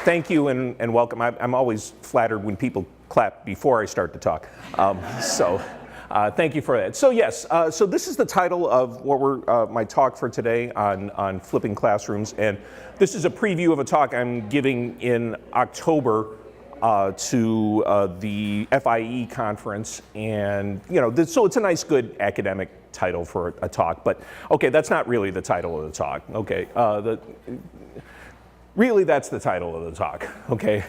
Thank you and welcome. I'm always flattered when people clap before I start to talk. Thank you for that. So yes, so this is the title of what my talk for today on flipping classrooms, and this is a preview of a talk I'm giving in October to the FIE conference, and so it's a nice, good academic title for a talk. But okay, that's not really the title of the talk. Okay, really that's the title of the talk. Okay.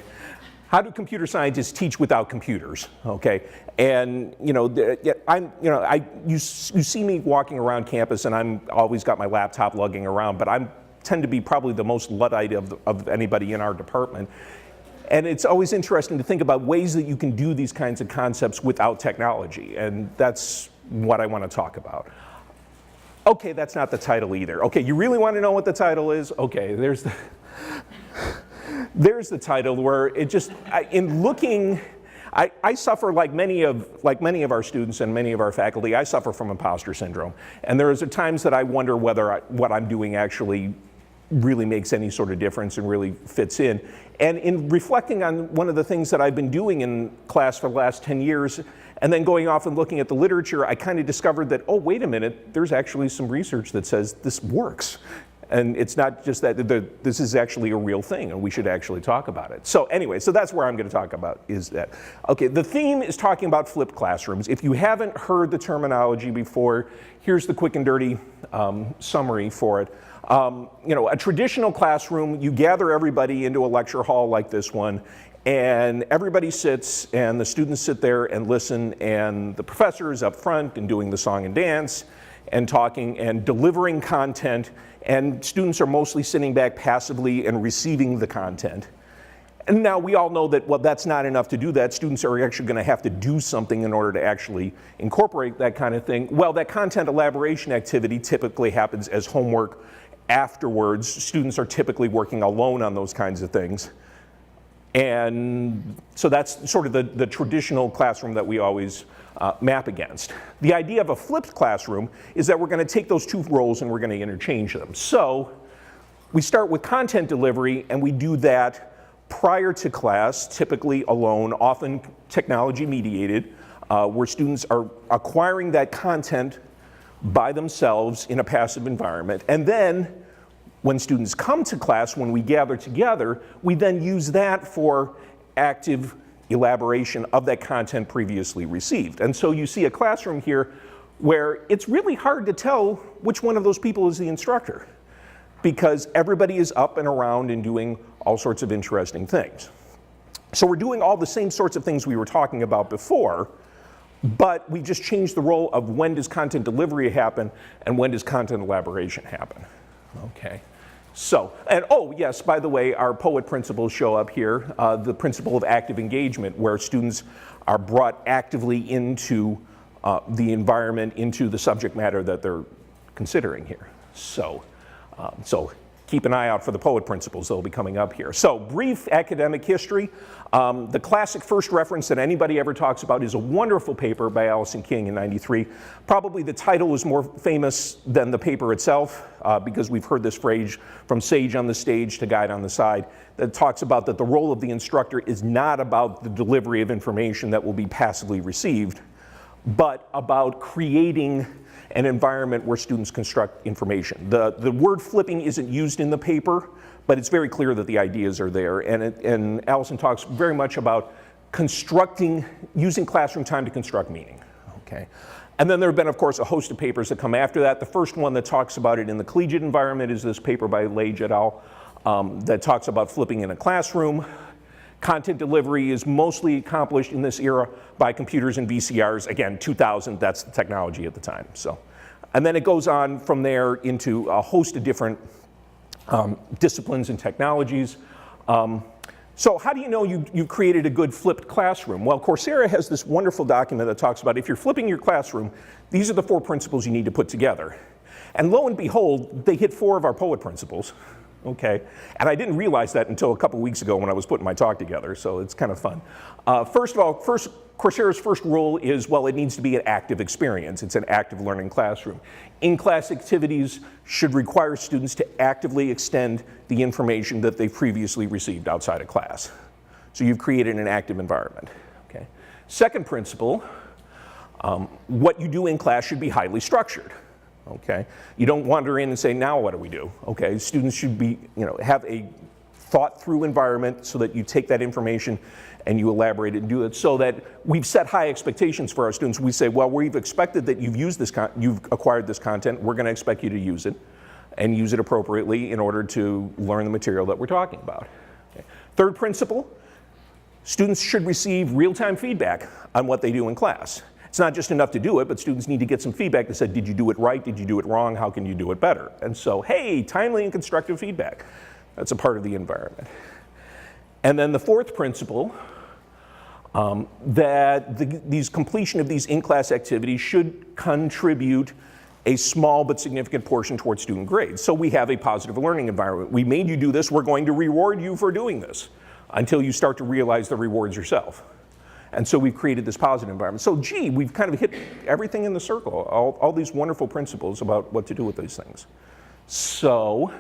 How do computer scientists teach without computers? Okay, and you see me walking around campus, and I'm always got my laptop lugging around, but I tend to be probably the most Luddite of anybody in our department. And it's always interesting to think about ways that you can do these kinds of concepts without technology, and that's what I want to talk about. Okay, that's not the title either. Okay, you really want to know what the title is? Okay, there's the title, where it just, in looking, I suffer like many of our students and many of our faculty, I suffer from imposter syndrome. And there is times that I wonder whether what I'm doing actually really makes any sort of difference and really fits in. And in reflecting on one of the things that I've been doing in class for the last 10 years, and then going off and looking at the literature, I kind of discovered that, oh, wait a minute, there's actually some research that says this works. And it's not just that, this is actually a real thing, and we should actually talk about it. So anyway, so that's where I'm going to talk about is that. Okay, the theme is talking about flipped classrooms. If you haven't heard the terminology before, here's the quick and dirty summary for it. A traditional classroom, you gather everybody into a lecture hall like this one, and everybody sits, and the students sit there and listen, and the professor is up front and doing the song and dance, and talking and delivering content, and students are mostly sitting back passively and receiving the content. And now we all know that, well, that's not enough to do that. Students are actually going to have to do something in order to actually incorporate that kind of thing. Well, that content elaboration activity typically happens as homework afterwards. Students are typically working alone on those kinds of things. And so that's sort of the traditional classroom that we always map against. The idea of a flipped classroom is that we're going to take those two roles and we're going to interchange them. So we start with content delivery, and we do that prior to class, typically alone, often technology mediated, where students are acquiring that content by themselves in a passive environment. And then when students come to class, when we gather together, we then use that for active elaboration of that content previously received. And so you see a classroom here where it's really hard to tell which one of those people is the instructor, because everybody is up and around and doing all sorts of interesting things. So we're doing all the same sorts of things we were talking about before, but we just changed the role of when does content delivery happen and when does content elaboration happen. Okay. So, and oh yes, by the way, our PoEt principles show up here. The principle of active engagement, where students are brought actively into the environment, into the subject matter that they're considering here. So keep an eye out for the PoEt principles. They'll be coming up here. So brief academic history. The classic first reference that anybody ever talks about is a wonderful paper by Allison King in '93. Probably the title is more famous than the paper itself, because we've heard this phrase from sage on the stage to guide on the side, that talks about that the role of the instructor is not about the delivery of information that will be passively received, but about creating an environment where students construct information. The word flipping isn't used in the paper, but it's very clear that the ideas are there. And Allison talks very much about using classroom time to construct meaning. Okay. And then there have been, of course, a host of papers that come after that. The first one that talks about it in the collegiate environment is this paper by Lage et al. That talks about flipping in a classroom. Content delivery is mostly accomplished in this era by computers and VCRs. Again, 2000, that's the technology at the time. So, and then it goes on from there into a host of different disciplines and technologies. So how do you know you created a good flipped classroom? Well, Coursera has this wonderful document that talks about if you're flipping your classroom, these are the 4 principles you need to put together. And lo and behold, they hit 4 of our PoEt principles. okay? And I didn't realize that until a couple weeks ago when I was putting my talk together, so it's kind of fun. First of all, Coursera's first rule is, well, it needs to be an active experience. It's an active learning classroom. In-class activities should require students to actively extend the information that they've previously received outside of class. So you've created an active environment, okay? Second principle, what you do in class should be highly structured, okay? You don't wander in and say, now what do we do? Okay, students should be, have a thought-through environment so that you take that information and you elaborate it and do it, so that we've set high expectations for our students. We say, well, we've expected that you've used this, you've acquired this content, we're gonna expect you to use it and use it appropriately in order to learn the material that we're talking about. Okay. Third principle, students should receive real-time feedback on what they do in class. It's not just enough to do it, but students need to get some feedback that said, did you do it right? Did you do it wrong? How can you do it better? And so, hey, timely and constructive feedback. That's a part of the environment. And then the fourth principle, that these completion of these in-class activities should contribute a small but significant portion towards student grades. So we have a positive learning environment. We made you do this, we're going to reward you for doing this until you start to realize the rewards yourself. And so we've created this positive environment. So gee, we've kind of hit everything in the circle, all these wonderful principles about what to do with these things. So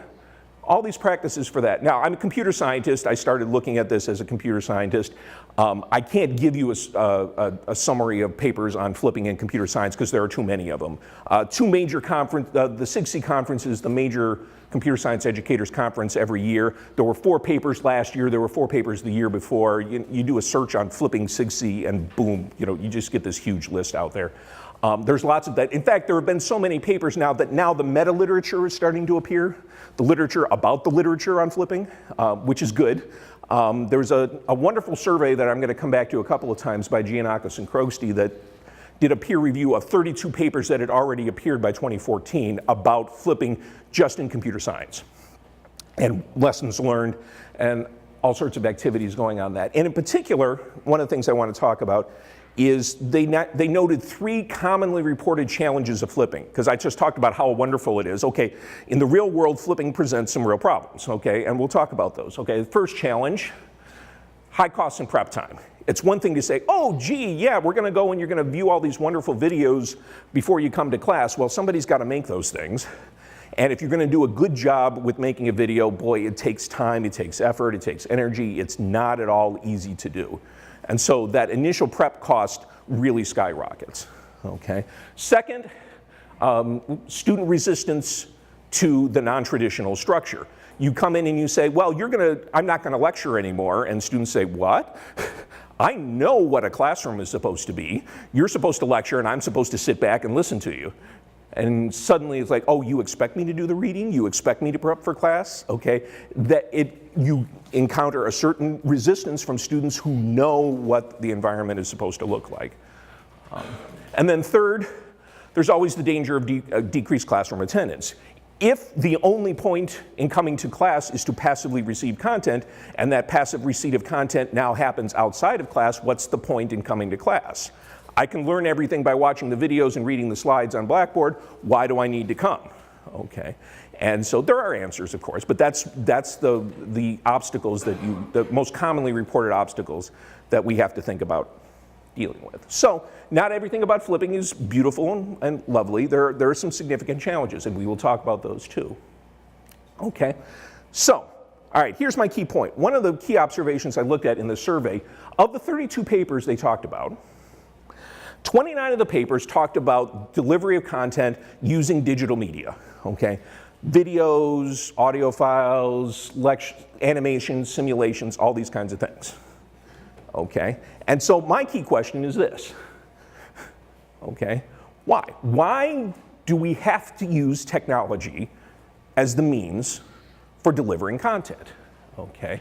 all these practices for that. Now, I'm a computer scientist. I started looking at this as a computer scientist. I can't give you a summary of papers on flipping in computer science because there are too many of them. Two major conferences, the SIGC conference is the major computer science educators conference every year. There were 4 papers last year. There were 4 papers the year before. You do a search on flipping SIGC and boom, you just get this huge list out there. There's lots of that. In fact, there have been so many papers now that now the meta-literature is starting to appear, the literature about the literature on flipping, which is good. There's a wonderful survey that I'm going to come back to a couple of times by Giannakis and Krosty that did a peer review of 32 papers that had already appeared by 2014 about flipping just in computer science, and lessons learned and all sorts of activities going on that. And in particular, one of the things I want to talk about is they noted 3 commonly reported challenges of flipping, because I just talked about how wonderful it is. Okay, in the real world, flipping presents some real problems, okay, and we'll talk about those, okay. The first challenge, high costs and prep time. It's one thing to say, oh, gee, yeah, we're gonna go and you're gonna view all these wonderful videos before you come to class. Well, somebody's gotta make those things. And if you're gonna do a good job with making a video, boy, it takes time, it takes effort, it takes energy. It's not at all easy to do. And so that initial prep cost really skyrockets, okay? Second, student resistance to the non-traditional structure. You come in and you say, well, I'm not gonna lecture anymore, and students say, what? I know what a classroom is supposed to be. You're supposed to lecture and I'm supposed to sit back and listen to you. And suddenly it's like, oh, you expect me to do the reading? You expect me to prep for class? Okay, you encounter a certain resistance from students who know what the environment is supposed to look like. And then third, there's always the danger of decreased classroom attendance. If the only point in coming to class is to passively receive content, and that passive receipt of content now happens outside of class, what's the point in coming to class? I can learn everything by watching the videos and reading the slides on Blackboard. Why do I need to come? Okay, and so there are answers, of course, but that's the obstacles the most commonly reported obstacles that we have to think about dealing with. So not everything about flipping is beautiful and lovely. There are some significant challenges, and we will talk about those too. Okay, so all right, here's my key point. One of the key observations I looked at in the survey, of the 32 papers they talked about, 29 of the papers talked about delivery of content using digital media, okay? Videos, audio files, animations, simulations, all these kinds of things, okay? And so my key question is this, okay? Why? Why do we have to use technology as the means for delivering content, okay?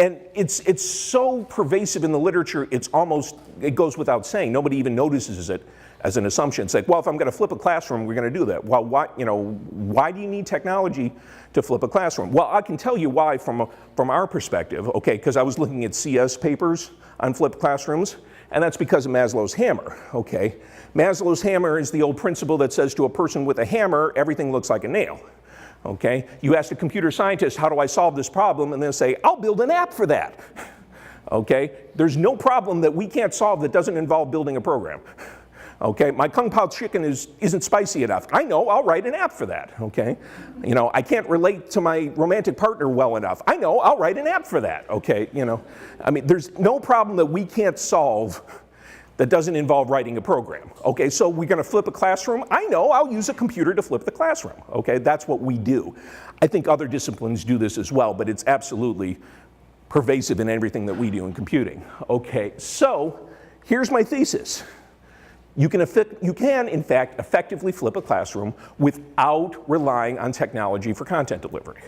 And it's so pervasive in the literature, it goes without saying. Nobody even notices it as an assumption. It's like, well, if I'm gonna flip a classroom, we're gonna do that. Well, why do you need technology to flip a classroom? Well, I can tell you why from our perspective, okay, because I was looking at CS papers on flipped classrooms, and that's because of Maslow's hammer, okay? Maslow's hammer is the old principle that says to a person with a hammer, everything looks like a nail. Okay? You ask a computer scientist, how do I solve this problem? And they'll say, I'll build an app for that. Okay? There's no problem that we can't solve that doesn't involve building a program. Okay? My Kung Pao chicken isn't spicy enough. I know, I'll write an app for that. Okay? You know, I can't relate to my romantic partner well enough. I know, I'll write an app for that. Okay? You know, I mean, there's no problem that we can't solve that doesn't involve writing a program. Okay, so we're gonna flip a classroom? I know, I'll use a computer to flip the classroom. Okay, that's what we do. I think other disciplines do this as well, but it's absolutely pervasive in everything that we do in computing. Okay, so here's my thesis. You can, in fact, effectively flip a classroom without relying on technology for content delivery.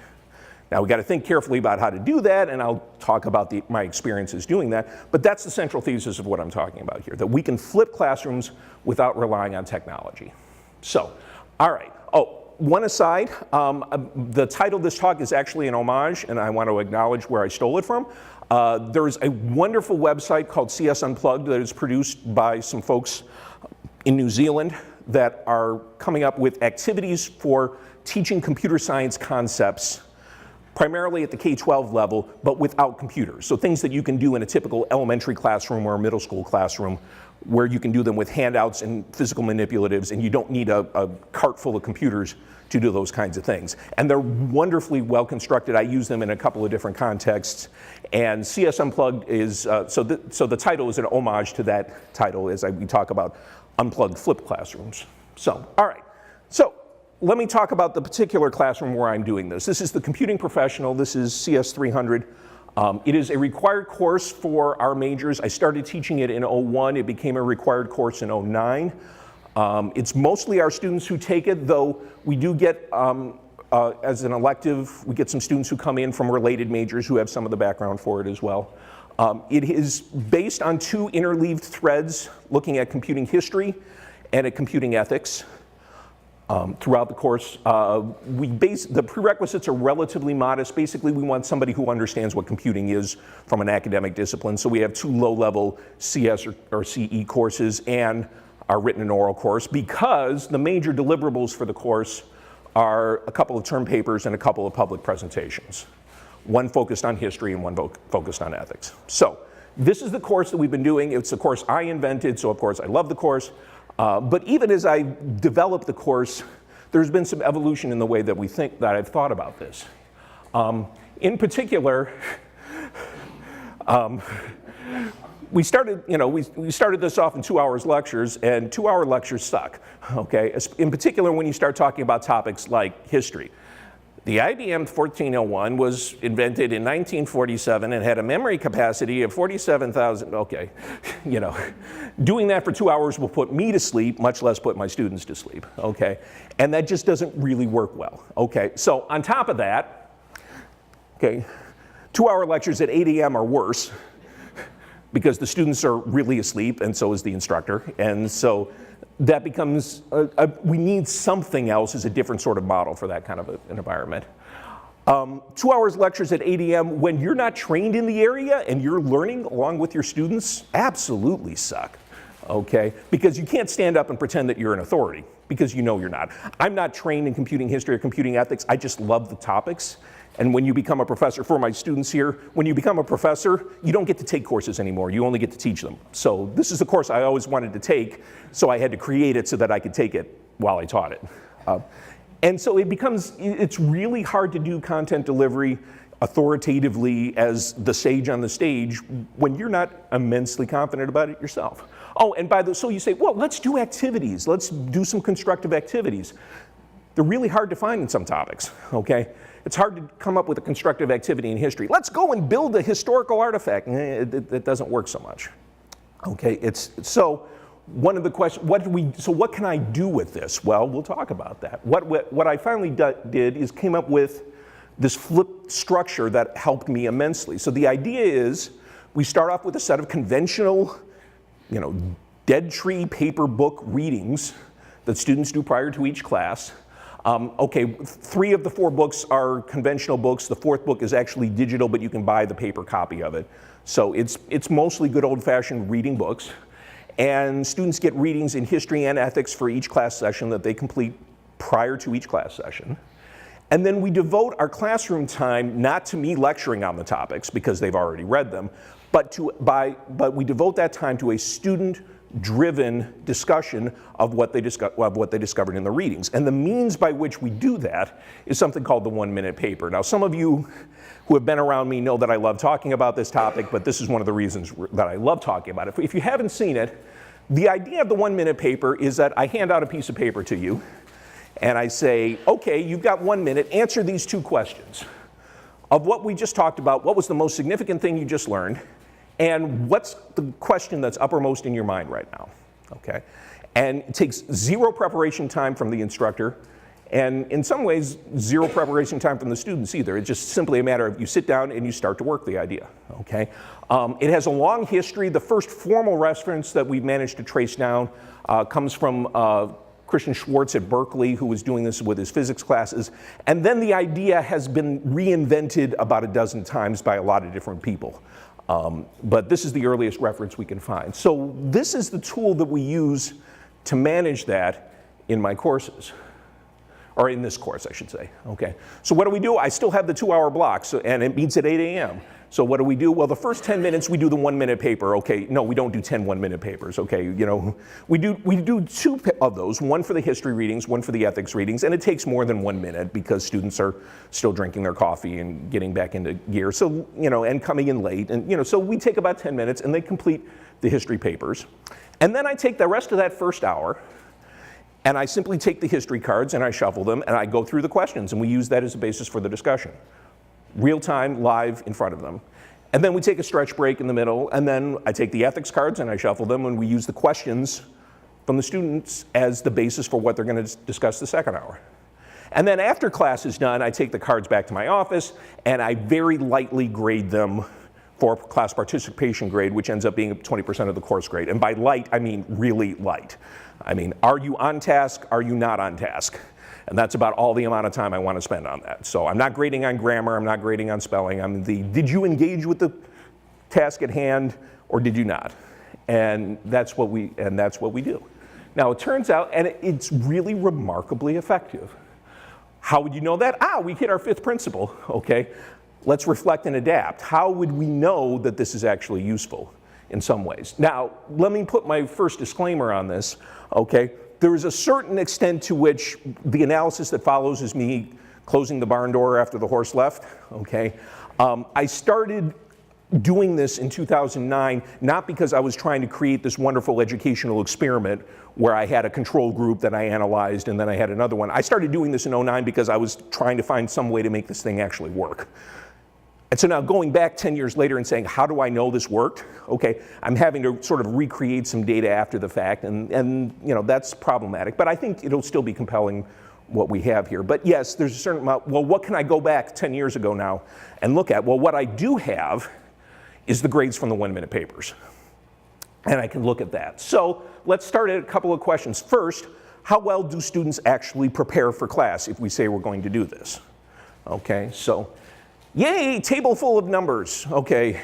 Now, we got to think carefully about how to do that, and I'll talk about my experiences doing that, but that's the central thesis of what I'm talking about here, that we can flip classrooms without relying on technology. So, all right. Oh, one aside, the title of this talk is actually an homage, and I want to acknowledge where I stole it from. There's a wonderful website called CSM Plug that is produced by some folks in New Zealand that are coming up with activities for teaching computer science concepts primarily at the K-12 level, but without computers. So things that you can do in a typical elementary classroom or a middle school classroom, where you can do them with handouts and physical manipulatives, and you don't need a cart full of computers to do those kinds of things. And they're wonderfully well constructed. I use them in a couple of different contexts. And CSM Plug is, so the title is an homage to that title as we talk about unplugged flipped classrooms. So, all right. So, let me talk about the particular classroom where I'm doing this. This is the Computing Professional. This is CS300. It is a required course for our majors. I started teaching it in 01. It became a required course in 09. It's mostly our students who take it, though we do get, as an elective, we get some students who come in from related majors who have some of the background for it as well. It is based on two interleaved threads looking at computing history and at computing ethics. Throughout the course, the prerequisites are relatively modest. Basically, we want somebody who understands what computing is from an academic discipline. So we have two low-level CS or CE courses and our written and oral course, because the major deliverables for the course are a couple of term papers and a couple of public presentations. One focused on history and one focused on ethics. So this is the course that we've been doing. It's the course I invented, so of course I love the course. But even as I developed the course, there's been some evolution in the way that I've thought about this. In particular, we started this off in 2 hours lectures, and 2-hour lectures suck. Okay, in particular when you start talking about topics like history. The IBM 1401 was invented in 1947 and had a memory capacity of 47,000, okay, you know, doing that for 2 hours will put me to sleep, much less put my students to sleep, okay? And that just doesn't really work well, okay? So on top of that, okay, 2-hour lectures at 8 a.m. are worse because the students are really asleep and so is the instructor, and so that becomes, we need something else as a different sort of model for that kind of an environment. 2 hours lectures at 8 a.m. when you're not trained in the area and you're learning along with your students absolutely suck, okay? Because you can't stand up and pretend that you're an authority, because you know you're not. I'm not trained in computing history or computing ethics. I just love the topics. And when you become a professor, for my students here, when you become a professor, you don't get to take courses anymore. You only get to teach them. So this is a course I always wanted to take, so I had to create it so that I could take it while I taught it. And so it's really hard to do content delivery authoritatively as the sage on the stage when you're not immensely confident about it yourself. Oh, and so you say, well, let's do activities. Let's do some constructive activities. They're really hard to find in some topics, okay? It's hard to come up with a constructive activity in history. Let's go and build a historical artifact. It doesn't work so much. Okay, so one of the questions, what can I do with this? Well, we'll talk about that. What I finally did is came up with this flipped structure that helped me immensely. So the idea is we start off with a set of conventional, dead tree paper book readings that students do prior to each class. Okay, 3 of the 4 books are conventional books. The 4th book is actually digital, but you can buy the paper copy of it. So it's mostly good old-fashioned reading books. And students get readings in history and ethics for each class session that they complete prior to each class session. And then we devote our classroom time not to me lecturing on the topics because they've already read them, but we devote that time to a student-driven discussion of what they discovered in the readings. And the means by which we do that is something called the 1-minute paper. Now, some of you who have been around me know that I love talking about this topic, but this is one of the reasons that I love talking about it. If you haven't seen it, the idea of the 1-minute paper is that I hand out a piece of paper to you, and I say, okay, you've got 1 minute, answer these 2 questions. Of what we just talked about, what was the most significant thing you just learned, and what's the question that's uppermost in your mind right now, okay? And it takes 0 preparation time from the instructor, and in some ways, 0 preparation time from the students either. It's just simply a matter of you sit down and you start to work the idea, okay? It has a long history. The first formal reference that we've managed to trace down comes from Christian Schwartz at Berkeley, who was doing this with his physics classes. And then the idea has been reinvented about a dozen times by a lot of different people. But this is the earliest reference we can find. So this is the tool that we use to manage that in my courses. Or in this course, I should say, okay? So what do? I still have the 2-hour block, and it meets at 8 a.m. So what do? Well, the first 10 minutes, we do the 1-minute paper, okay? No, we don't do 10 1-minute papers, okay? You know, we do 2 of those, one for the history readings, one for the ethics readings, and it takes more than 1 minute because students are still drinking their coffee and getting back into gear, so, you know, and coming in late, and, you know, so we take about 10 minutes, and they complete the history papers. And then I take the rest of that first hour, and I simply take the history cards and I shuffle them and I go through the questions, and we use that as a basis for the discussion. Real time, live in front of them. And then we take a stretch break in the middle, and then I take the ethics cards and I shuffle them, and we use the questions from the students as the basis for what they're going to discuss the second hour. And then after class is done, I take the cards back to my office and I very lightly grade them for class participation grade, which ends up being 20% of the course grade. And by light, I mean really light. I mean, are you on task? Are you not on task? And that's about all the amount of time I want to spend on that. So I'm not grading on grammar, I'm not grading on spelling. Did you engage with the task at hand or did you not? And that's what we do. Now it turns out, and it's really remarkably effective. How would you know that? We hit our 5th principle, okay? Let's reflect and adapt. How would we know that this is actually useful in some ways? Now, let me put my first disclaimer on this, okay? There is a certain extent to which the analysis that follows is me closing the barn door after the horse left, okay? I started doing this in 2009, not because I was trying to create this wonderful educational experiment where I had a control group that I analyzed and then I had another one. I started doing this in 2009 because I was trying to find some way to make this thing actually work. And so now going back 10 years later and saying, how do I know this worked? Okay, I'm having to sort of recreate some data after the fact, and you know, that's problematic. But I think it'll still be compelling what we have here. But yes, there's a certain amount, well, what can I go back 10 years ago now and look at? Well, what I do have is the grades from the 1-minute papers. And I can look at that. So let's start at a couple of questions. First, how well do students actually prepare for class if we say we're going to do this? Okay, so yay, table full of numbers. Okay,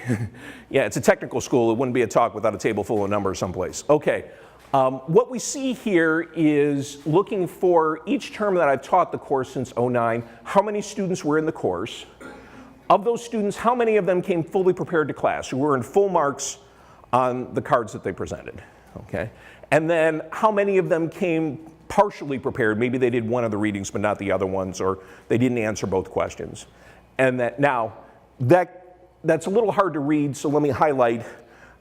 yeah, it's a technical school. It wouldn't be a talk without a table full of numbers someplace. Okay, what we see here is looking for each term that I've taught the course since 2009, how many students were in the course. Of those students, how many of them came fully prepared to class, who were in full marks on the cards that they presented, okay? And then how many of them came partially prepared, maybe they did one of the readings but not the other ones, or they didn't answer both questions. And that's a little hard to read, so let me highlight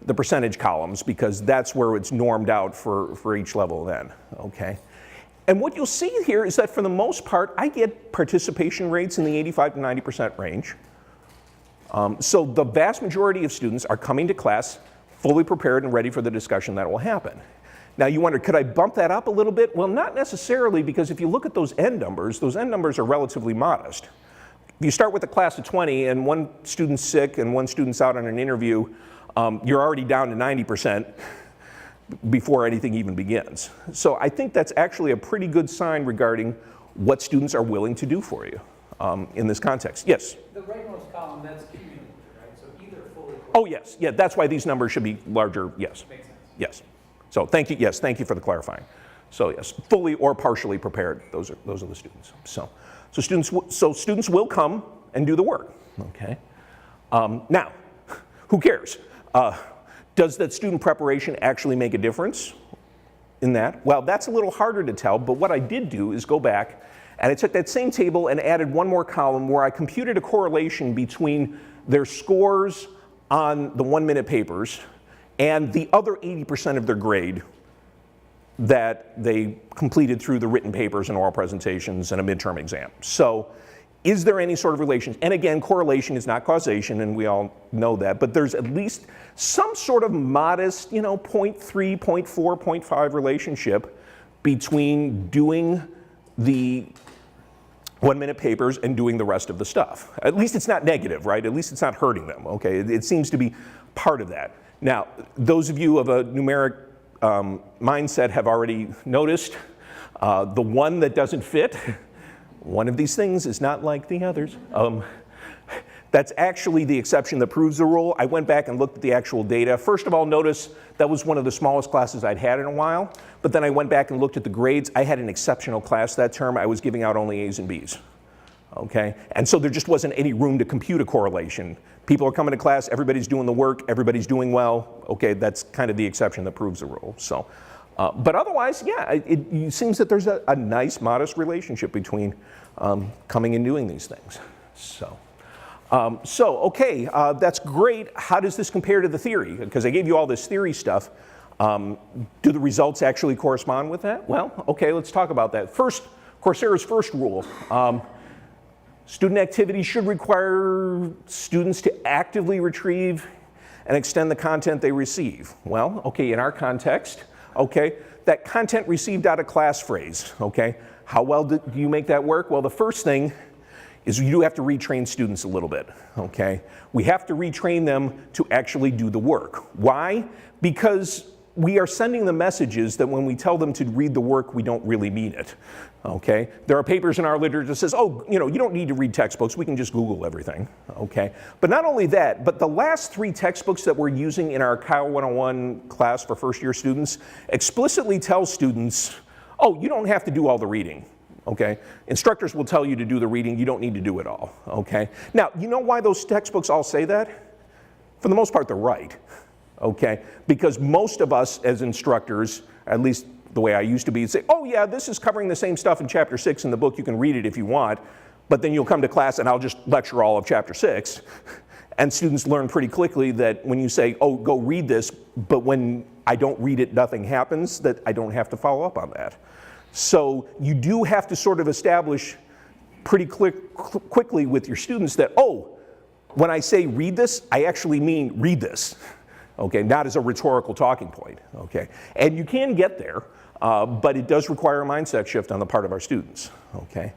the percentage columns because that's where it's normed out for each level then, okay? And what you'll see here is that for the most part, I get participation rates in the 85 to 90% range. So the vast majority of students are coming to class fully prepared and ready for the discussion that will happen. Now you wonder, could I bump that up a little bit? Well, not necessarily, because if you look at those end numbers are relatively modest. If you start with a class of 20 and one student's sick and one student's out on an interview, you're already down to 90% before anything even begins. So I think that's actually a pretty good sign regarding what students are willing to do for you in this context. Yes? The rightmost column, that's cumulative, right? So either fully... Oh yes, yeah, that's why these numbers should be larger, yes. Makes sense. Yes. So thank you, yes, thank you for the clarifying. So yes, fully or partially prepared, those are the students. So students will come and do the work, okay? Now, who cares? Does that student preparation actually make a difference in that? Well, that's a little harder to tell, but what I did do is go back and I took that same table and added one more column where I computed a correlation between their scores on the 1-minute papers and the other 80% of their grade that they completed through the written papers and oral presentations and a midterm exam. So is there any sort of relation? And again, correlation is not causation, and we all know that, but there's at least some sort of modest, 0.3, 0.4, 0.5 relationship between doing the 1-minute papers and doing the rest of the stuff. At least it's not negative, right? At least it's not hurting them, okay? It seems to be part of that. Now, those of you of a numeric mindset have already noticed the one that doesn't fit. One of these things is not like the others. That's actually the exception that proves the rule. I went back and looked at the actual data. First of all, notice that was one of the smallest classes I'd had in a while, but then I went back and looked at the grades. I had an exceptional class that term. I was giving out only A's and B's, okay? And so there just wasn't any room to compute a correlation. People are coming to class, everybody's doing the work, everybody's doing well, okay? That's kind of the exception that proves the rule, so. But otherwise, yeah, it seems that there's a nice, modest relationship between coming and doing these things. So, okay, that's great. How does this compare to the theory? Because I gave you all this theory stuff. Do the results actually correspond with that? Well, okay, let's talk about that. First, Coursera's first rule. Student activity should require students to actively retrieve and extend the content they receive. Well, okay, in our context, okay, that content received out of class phrase, okay, how well do you make that work? Well, the first thing is you do have to retrain students a little bit, okay? We have to retrain them to actually do the work. Why? Because we are sending them messages that when we tell them to read the work, we don't really mean it, okay? There are papers in our literature that says, oh, you don't need to read textbooks, we can just Google everything, okay? But not only that, but the last 3 textbooks that we're using in our Kyle 101 class for first-year students explicitly tell students, oh, you don't have to do all the reading, okay? Instructors will tell you to do the reading, you don't need to do it all, okay? Now, you know why those textbooks all say that? For the most part, they're right. Okay, because most of us as instructors, at least the way I used to be, say, oh yeah, this is covering the same stuff in chapter 6 in the book, you can read it if you want, but then you'll come to class and I'll just lecture all of chapter 6. And students learn pretty quickly that when you say, oh, go read this, but when I don't read it, nothing happens, that I don't have to follow up on that. So you do have to sort of establish pretty quickly with your students that, oh, when I say read this, I actually mean read this. Okay, not as a rhetorical talking point, okay? And you can get there, but it does require a mindset shift on the part of our students, okay?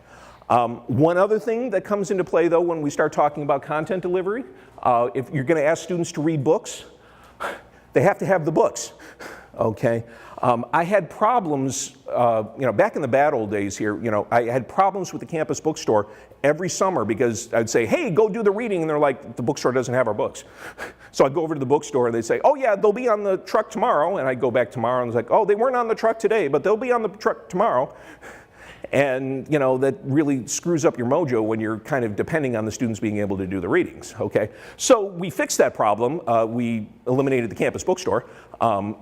One other thing that comes into play, though, when we start talking about content delivery, if you're gonna ask students to read books, they have to have the books, okay? I had problems, back in the bad old days here, I had problems with the campus bookstore every summer because I'd say, hey, go do the reading, and they're like, the bookstore doesn't have our books. So I'd go over to the bookstore and they'd say, oh yeah, they'll be on the truck tomorrow, and I'd go back tomorrow and it's like, oh, they weren't on the truck today, but they'll be on the truck tomorrow. And that really screws up your mojo when you're kind of depending on the students being able to do the readings, okay? So we fixed that problem. We eliminated the campus bookstore,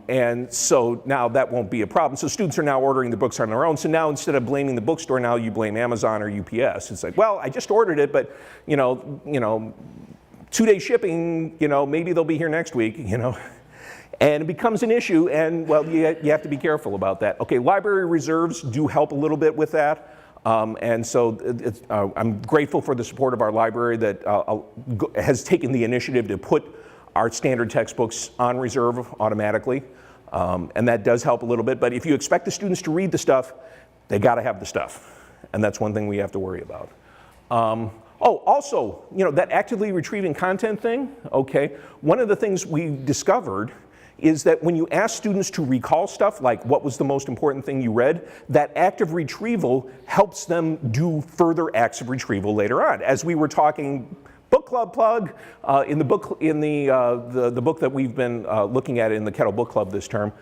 and so now that won't be a problem. So students are now ordering the books on their own. So now instead of blaming the bookstore, now you blame Amazon or UPS. It's like, well, I just ordered it, but 2-day shipping, maybe they'll be here next week, And it becomes an issue, and well, you have to be careful about that. Okay, library reserves do help a little bit with that, and so I'm grateful for the support of our library that has taken the initiative to put our standard textbooks on reserve automatically, and that does help a little bit. But if you expect the students to read the stuff, they got to have the stuff, and that's one thing we have to worry about. Also, that actively retrieving content thing, okay, one of the things we discovered is that when you ask students to recall stuff, like what was the most important thing you read, that active retrieval helps them do further acts of retrieval later on. As we were talking book club plug, in the book that we've been looking at in the Kettle Book Club this term,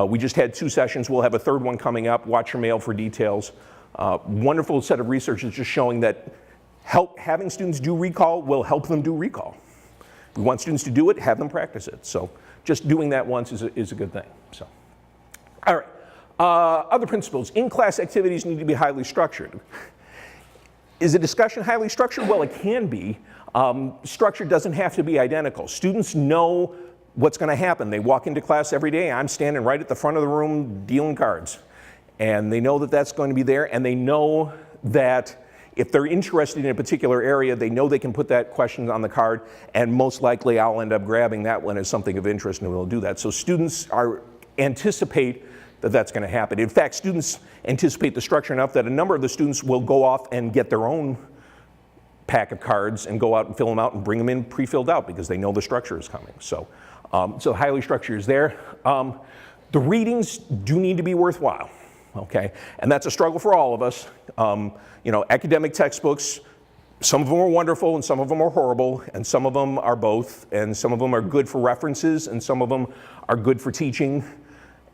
we just had 2 sessions. We'll have a 3rd one coming up. Watch your mail for details. Wonderful set of research is just showing that having students do recall will help them do recall. If we want students to do it, have them practice it. So just doing that once is a good thing. So, all right. Other principles. In-class activities need to be highly structured. Is a discussion highly structured? Well, it can be. Structure doesn't have to be identical. Students know what's going to happen. They walk into class every day. I'm standing right at the front of the room dealing cards. And they know that that's going to be there, and they know that if they're interested in a particular area, they know they can put that question on the card, and most likely I'll end up grabbing that one as something of interest, and we'll do that. So students anticipate that that's going to happen. In fact, students anticipate the structure enough that a number of the students will go off and get their own pack of cards and go out and fill them out and bring them in pre-filled out because they know the structure is coming. So, so highly structured is there. The readings do need to be worthwhile. Okay, and that's a struggle for all of us. You know, academic textbooks, some of them are wonderful and some of them are horrible, and some of them are both, and some of them are good for references and some of them are good for teaching,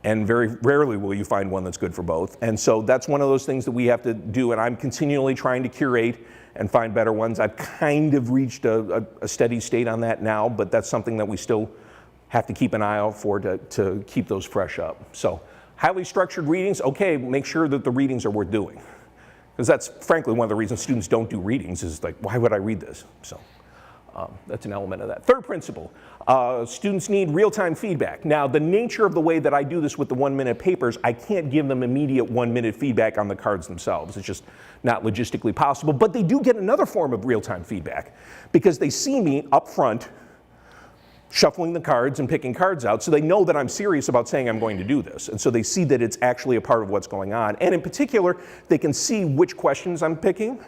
and very rarely will you find one that's good for both. And so that's one of those things that we have to do, and I'm continually trying to curate and find better ones. I've kind of reached a steady state on that now, but that's something that we still have to keep an eye out for to keep those fresh up. So. Highly structured readings, okay, make sure that the readings are worth doing. Because that's frankly one of the reasons students don't do readings is like, why would I read this? So that's an element of that. Third principle, students need real-time feedback. Now the nature of the way that I do this with the 1-minute papers, I can't give them immediate 1-minute feedback on the cards themselves. It's just not logistically possible, but they do get another form of real-time feedback because they see me up front shuffling the cards and picking cards out, so they know that I'm serious about saying I'm going to do this. And so they see that it's actually a part of what's going on. And in particular, they can see which questions I'm picking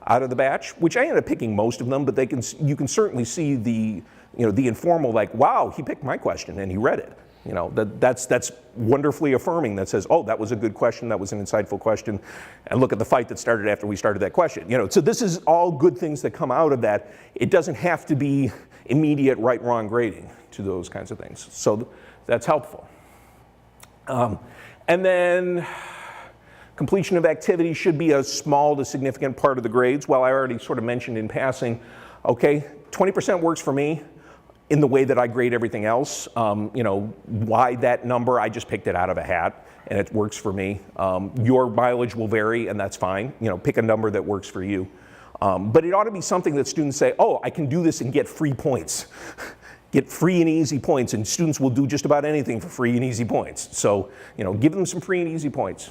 out of the batch, which I end up picking most of them, but you can certainly see the informal, like, wow, he picked my question and he read it. You know, that's wonderfully affirming. That says, oh, that was a good question, that was an insightful question, and look at the fight that started after we started that question. You know, so this is all good things that come out of that. It doesn't have to be immediate right-wrong grading to those kinds of things. So that's helpful. And then completion of activities should be a small to significant part of the grades. Well, I already sort of mentioned in passing, okay, 20% works for me in the way that I grade everything else. You know, why that number? I just picked it out of a hat and it works for me. Your mileage will vary and that's fine. You know, pick a number that works for you. But it ought to be something that students say, oh, I can do this and get free points. Get free and easy points, and students will do just about anything for free and easy points. So, you know, give them some free and easy points.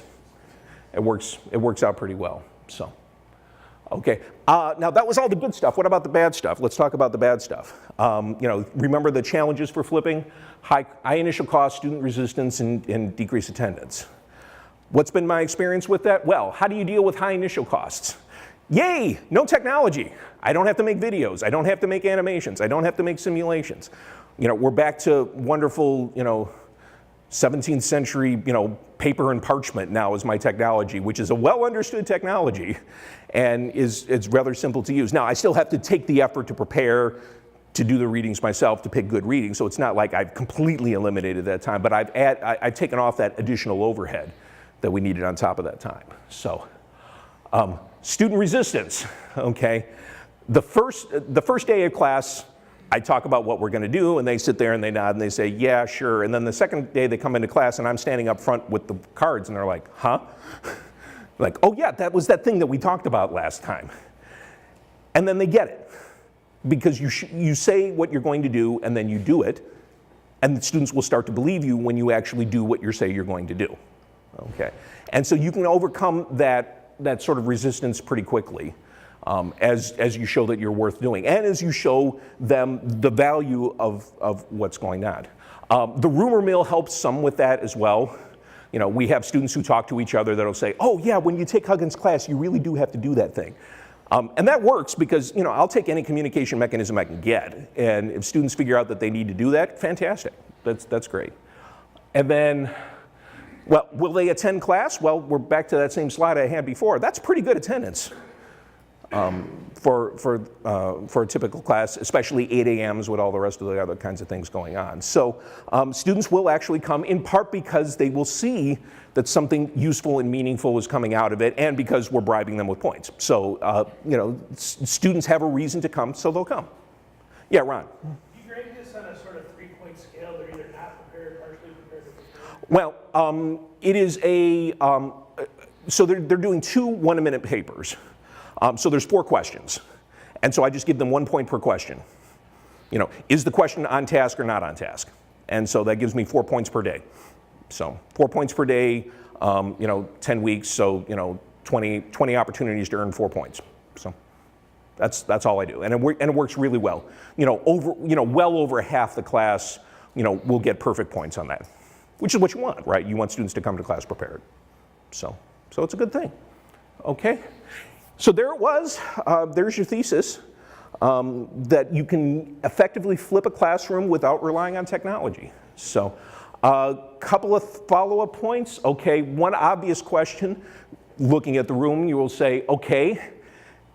It works out pretty well, so. Okay, now that was all the good stuff. What about the bad stuff? Let's talk about the bad stuff. You know, remember the challenges for flipping? High initial cost, student resistance, and decreased attendance. What's been my experience with that? Well, how do you deal with high initial costs? Yay, no technology. I don't have to make videos. I don't have to make animations. I don't have to make simulations. You know, we're back to wonderful, you know, 17th century, you know, paper and parchment now is my technology, which is a well understood technology and it's rather simple to use. Now, I still have to take the effort to prepare to do the readings myself, to pick good readings, so it's not like I've completely eliminated that time, but I've taken off that additional overhead that we needed on top of that time. So, student resistance, okay? The first day of class, I talk about what we're going to do, and they sit there and they nod and they say, yeah, sure. And then the second day they come into class and I'm standing up front with the cards and they're like, huh? Like, oh yeah, that was that thing that we talked about last time. And then they get it. Because you say what you're going to do and then you do it, and the students will start to believe you when you actually do what you say you're going to do. Okay? And so you can overcome that sort of resistance pretty quickly. As you show that you're worth doing, and as you show them the value of what's going on. The rumor mill helps some with that as well. You know, we have students who talk to each other that'll say, oh yeah, when you take Huggins class, you really do have to do that thing. And that works because, you know, I'll take any communication mechanism I can get, and if students figure out that they need to do that, fantastic, that's great. And then, well, will they attend class? Well, we're back to that same slide I had before. That's pretty good attendance. for a typical class, especially 8 a.m.s with all the rest of the other kinds of things going on. So students will actually come in part because they will see that something useful and meaningful is coming out of it, and because we're bribing them with points. So you know, students have a reason to come, so they'll come. Yeah, Ron. You grade this on a sort of 3-point scale. They're either not prepared, partially prepared, or prepared. Well, it is a, so they're doing 2 one-minute papers. So there's 4 questions. And so I just give them 1 point per question. You know, is the question on task or not on task? And so that gives me 4 points per day. So 4 points per day, you know, 10 weeks, so, you know, 20 opportunities to earn 4 points. So that's all I do. And it works really well. You know, well over half the class, you know, will get perfect points on that, which is what you want, right? You want students to come to class prepared. So it's a good thing. Okay. So there it was. There's your thesis, that you can effectively flip a classroom without relying on technology. So a couple of follow-up points. Okay, one obvious question, looking at the room, you will say, okay,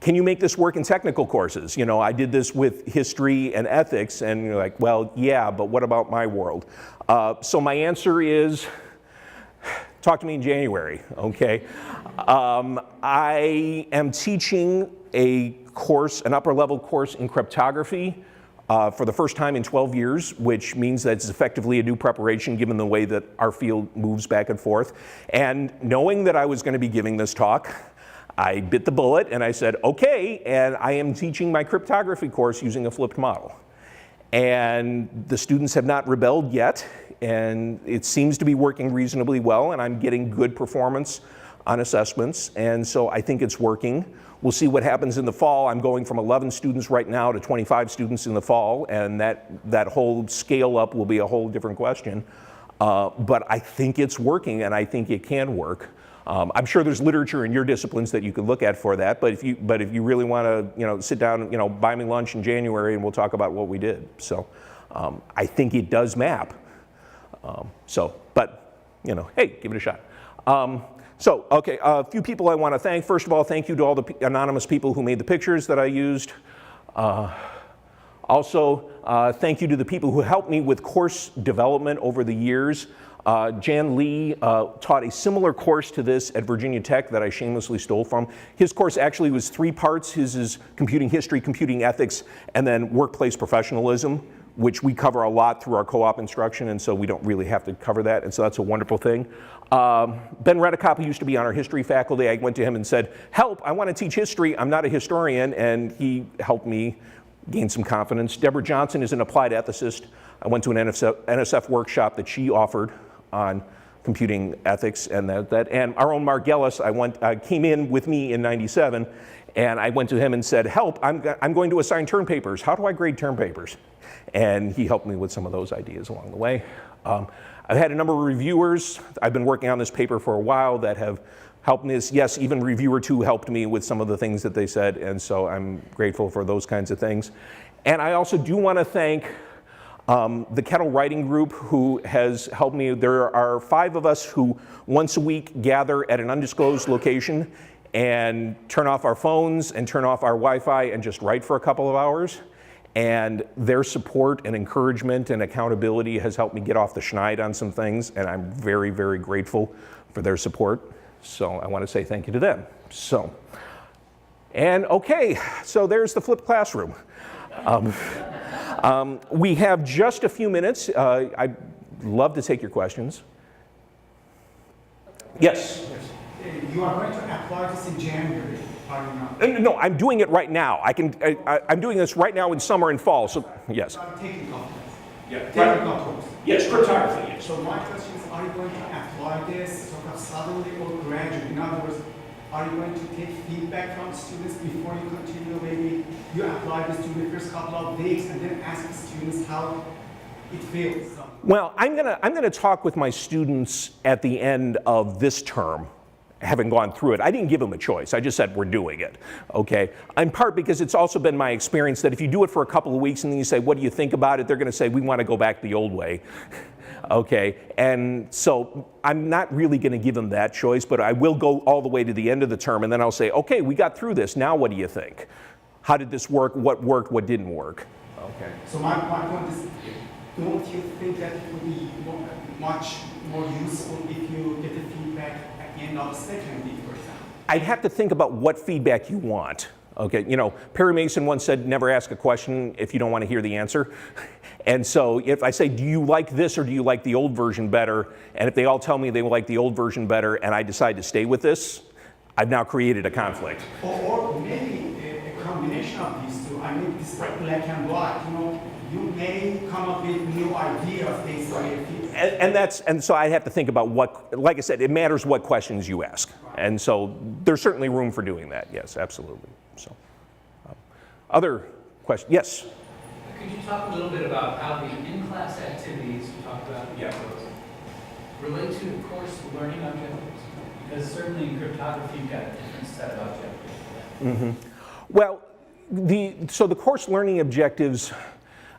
can you make this work in technical courses? You know, I did this with history and ethics, and you're like, well, yeah, but what about my world? So my answer is, talk to me in January, okay? I am teaching a course, an upper level course in cryptography for the first time in 12 years, which means that it's effectively a new preparation given the way that our field moves back and forth. And knowing that I was going to be giving this talk, I bit the bullet and I said, okay, and I am teaching my cryptography course using a flipped model. And the students have not rebelled yet, and it seems to be working reasonably well, and I'm getting good performance on assessments, and so I think it's working. We'll see what happens in the fall. I'm going from 11 students right now to 25 students in the fall, and that whole scale up will be a whole different question. But I think it's working, and I think it can work. I'm sure there's literature in your disciplines that you could look at for that, but if you really want to, you know, sit down, you know, buy me lunch in January and we'll talk about what we did. So I think it does map. But you know, hey, give it a shot. Okay, a few people I want to thank. First of all, thank you to all the anonymous people who made the pictures that I used. Also, thank you to the people who helped me with course development over the years. Jan Lee taught a similar course to this at Virginia Tech that I shamelessly stole from. His course actually was 3 parts. His is computing history, computing ethics, and then workplace professionalism, which we cover a lot through our co-op instruction, and so we don't really have to cover that, and so that's a wonderful thing. Ben Redekop, who used to be on our history faculty, I went to him and said, help, I want to teach history, I'm not a historian, and he helped me gain some confidence. Deborah Johnson is an applied ethicist. I went to an NSF workshop that she offered on computing ethics, and and our own Mark Gellis, came in with me in '97, and I went to him and said, help, I'm going to assign term papers. How do I grade term papers? And he helped me with some of those ideas along the way. I've had a number of reviewers. I've been working on this paper for a while that have helped me. Yes, even reviewer 2 helped me with some of the things that they said, and so I'm grateful for those kinds of things. And I also do want to thank the Kettle Writing Group, who has helped me. There are 5 of us who once a week gather at an undisclosed location and turn off our phones and turn off our Wi-Fi and just write for a couple of hours. And their support and encouragement and accountability has helped me get off the schneid on some things, and I'm very, very grateful for their support. So I want to say thank you to them. So, and okay, so there's the flipped classroom. We have just a few minutes. I'd love to take your questions. Yes? You are going to apply this in January, are you not? No, I'm doing it right now. I'm doing this right now in summer and fall, so yes. Technical. Yeah. Technical course. Yes, cryptography, yes. So my question is, are you going to apply this sort of suddenly or gradually? In other words, are you going to take feedback from students before you continue? Maybe you apply this during the first couple of weeks and then ask the students how it feels. Well, I'm gonna talk with my students at the end of this term, having gone through it. I didn't give them a choice. I just said we're doing it, okay? In part because it's also been my experience that if you do it for a couple of weeks and then you say, what do you think about it? They're gonna say, we wanna go back the old way, okay? And so I'm not really gonna give them that choice, but I will go all the way to the end of the term and then I'll say, okay, we got through this, now what do you think? how did this work, what didn't work. Okay. So my point is, don't you think that it would be much more useful if you get the feedback at the end of the second week, for example? I'd have to think about what feedback you want. Okay, you know, Perry Mason once said, never ask a question if you don't want to hear the answer. And so if I say, do you like this or do you like the old version better? And if they all tell me they like the old version better and I decide to stay with this, I've now created a conflict. Or maybe a combination of these two. I mean, it's like black and white, you know. You may come up with new ideas based on your feedback. And so I have to think about what, like I said, it matters what questions you ask. And so there's certainly room for doing that, yes, absolutely. So, other questions? Yes? Could you talk a little bit about how the in-class activities you talked about relate to the course learning objectives? Because certainly in cryptography you've got a different set of objectives. Mm-hmm. Well, so the course learning objectives,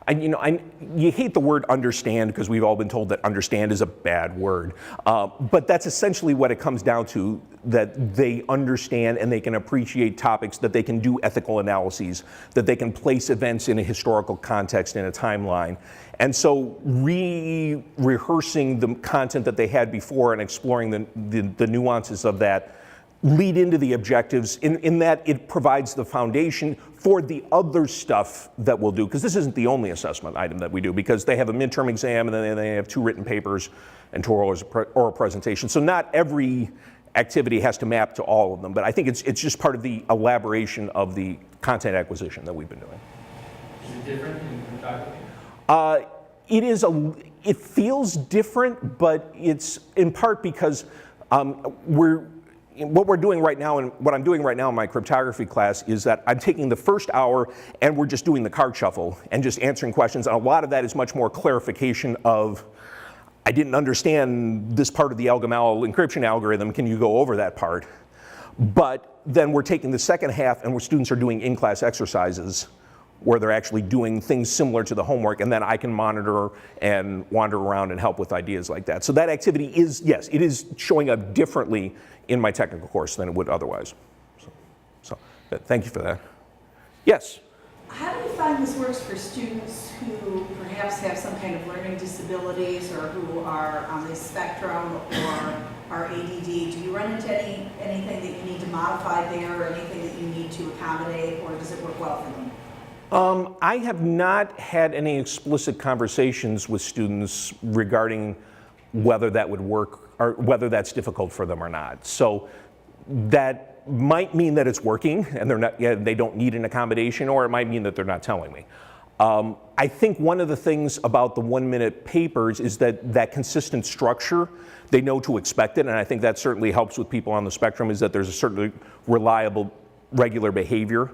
you hate the word understand because we've all been told that understand is a bad word. But that's essentially what it comes down to, that they understand and they can appreciate topics, that they can do ethical analyses, that they can place events in a historical context, in a timeline. And so rehearsing the content that they had before and exploring the nuances of that lead into the objectives in that it provides the foundation for the other stuff that we'll do, because this isn't the only assessment item that we do, because they have a midterm exam and then they have 2 written papers and 2 oral presentations. So not every activity has to map to all of them, but I think it's just part of the elaboration of the content acquisition that we've been doing. Is it different in cryptography? It feels different, but it's in part because what we're doing right now, and what I'm doing right now in my cryptography class, is that I'm taking the first hour and we're just doing the card shuffle and just answering questions. And a lot of that is much more clarification of, I didn't understand this part of the Algamal encryption algorithm, can you go over that part? But then we're taking the second half and where students are doing in-class exercises where they're actually doing things similar to the homework, and then I can monitor and wander around and help with ideas like that. So that activity is, yes, it is showing up differently in my technical course than it would otherwise. So thank you for that. Yes? How do you find this works for students who perhaps have some kind of learning disabilities or who are on the spectrum or are ADD? Do you run into anything that you need to modify there or anything that you need to accommodate, or does it work well for them? I have not had any explicit conversations with students regarding whether that would work or whether that's difficult for them or not. So that might mean that it's working and they don't need an accommodation, or it might mean that they're not telling me. I think one of the things about the 1-minute papers is that consistent structure, they know to expect it, and I think that certainly helps with people on the spectrum, is that there's a certain reliable, regular behavior.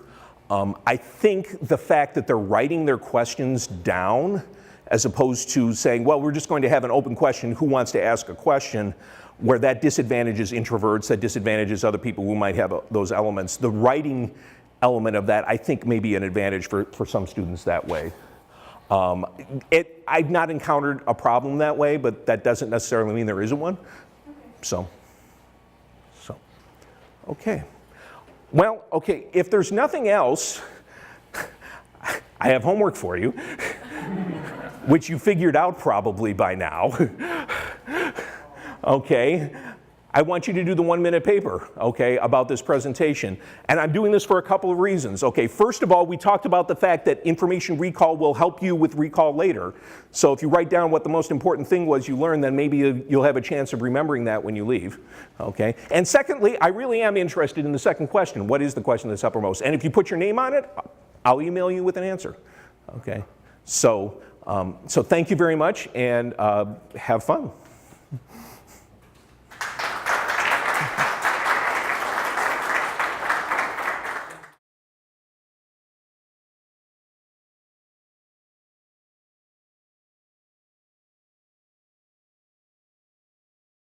I think the fact that they're writing their questions down as opposed to saying, well, we're just going to have an open question, who wants to ask a question, where that disadvantages introverts, that disadvantages other people who might have those elements. The writing element of that, I think, may be an advantage for some students that way. I've not encountered a problem that way, but that doesn't necessarily mean there isn't one. Okay. So, okay. Well, okay, if there's nothing else, I have homework for you, which you figured out probably by now. Okay, I want you to do the 1-minute paper, okay, about this presentation. And I'm doing this for a couple of reasons. Okay, first of all, we talked about the fact that information recall will help you with recall later. So if you write down what the most important thing was you learned, then maybe you'll have a chance of remembering that when you leave, okay? And secondly, I really am interested in the second question. What is the question that's uppermost? And if you put your name on it, I'll email you with an answer, okay? So thank you very much, and have fun.